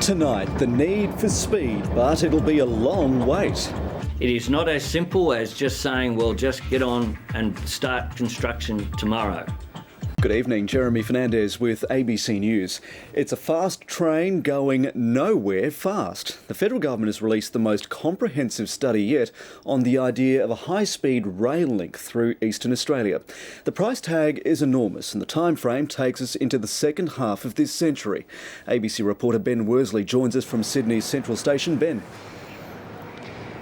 Tonight, the need for speed, but it'll be a long wait. It is not as simple as just saying, well, just get on and start construction tomorrow. Good evening, Jeremy Fernandez with ABC News. It's a fast train going nowhere fast. The federal government has released the most comprehensive study yet on the idea of a high-speed rail link through eastern Australia. The price tag is enormous and the time frame takes us into the second half of this century. ABC reporter Ben Worsley joins us from Sydney's Central Station. Ben.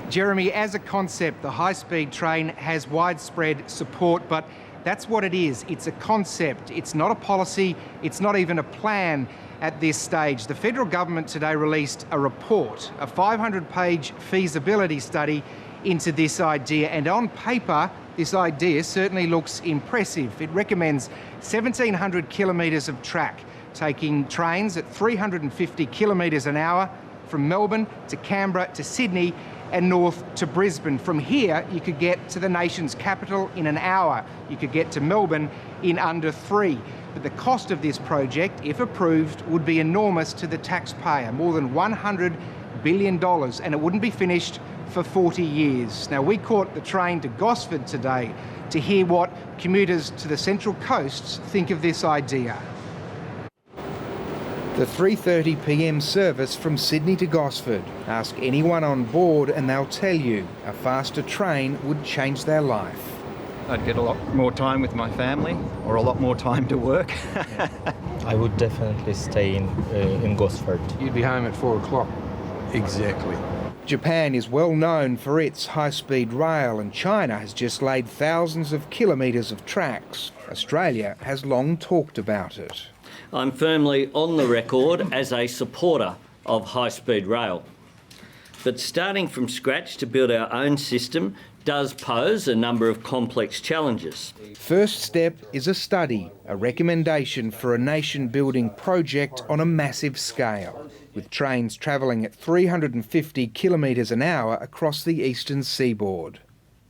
Jeremy, as a concept, the high-speed train has widespread support, but that's what it is. It's a concept. It's not a policy. It's not even a plan at this stage. The federal government today released a report, a 500-page feasibility study into this idea. And on paper, this idea certainly looks impressive. It recommends 1,700 kilometres of track, taking trains at 350 kilometres an hour from Melbourne to Canberra to Sydney and north to Brisbane. From here, you could get to the nation's capital in an hour. You could get to Melbourne in under 3. But the cost of this project, if approved, would be enormous to the taxpayer, more than $100 billion, and it wouldn't be finished for 40 years. Now, we caught the train to Gosford today to hear what commuters to the Central Coast think of this idea. The 3:30 p.m. service from Sydney to Gosford. Ask anyone on board and they'll tell you a faster train would change their life. I'd get a lot more time with my family, or a lot more time to work. I would definitely stay in Gosford. You'd be home at 4 o'clock. Exactly. Japan is well known for its high-speed rail, and China has just laid thousands of kilometres of tracks. Australia has long talked about it. I'm firmly on the record as a supporter of high-speed rail. But starting from scratch to build our own system does pose a number of complex challenges. First step is a study, a recommendation for a nation-building project on a massive scale, with trains travelling at 350 kilometres an hour across the eastern seaboard.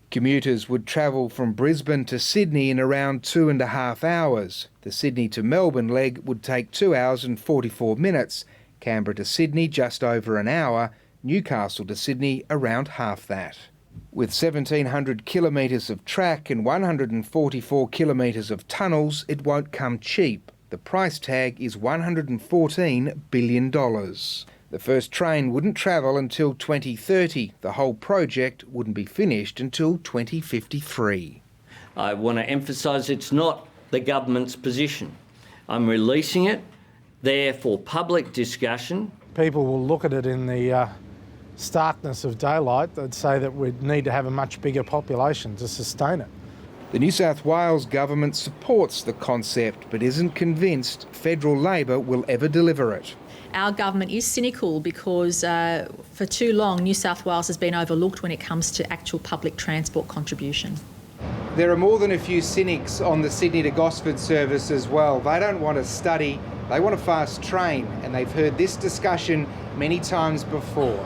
Commuters would travel from Brisbane to Sydney in around 2.5 hours. The Sydney to Melbourne leg would take 2 hours and 44 minutes. Canberra to Sydney just over an hour. Newcastle to Sydney around half that. With 1,700 kilometres of track and 144 kilometres of tunnels, it won't come cheap. The price tag is $114 billion. The first train wouldn't travel until 2030. The whole project wouldn't be finished until 2053. I want to emphasise it's not the government's position. I'm releasing it there for public discussion. People will look at it in the starkness of daylight. They'd say that we'd need to have a much bigger population to sustain it. The New South Wales government supports the concept but isn't convinced federal Labor will ever deliver it. Our government is cynical because for too long New South Wales has been overlooked when it comes to actual public transport contribution. There are more than a few cynics on the Sydney to Gosford service as well. They don't want a study, they want a fast train, and they've heard this discussion many times before.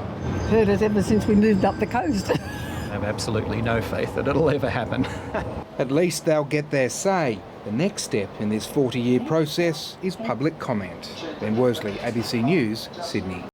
Heard it ever since we moved up the coast. I have absolutely no faith that it'll ever happen. At least they'll get their say. The next step in this 40-year process is public comment. Ben Worsley, ABC News, Sydney.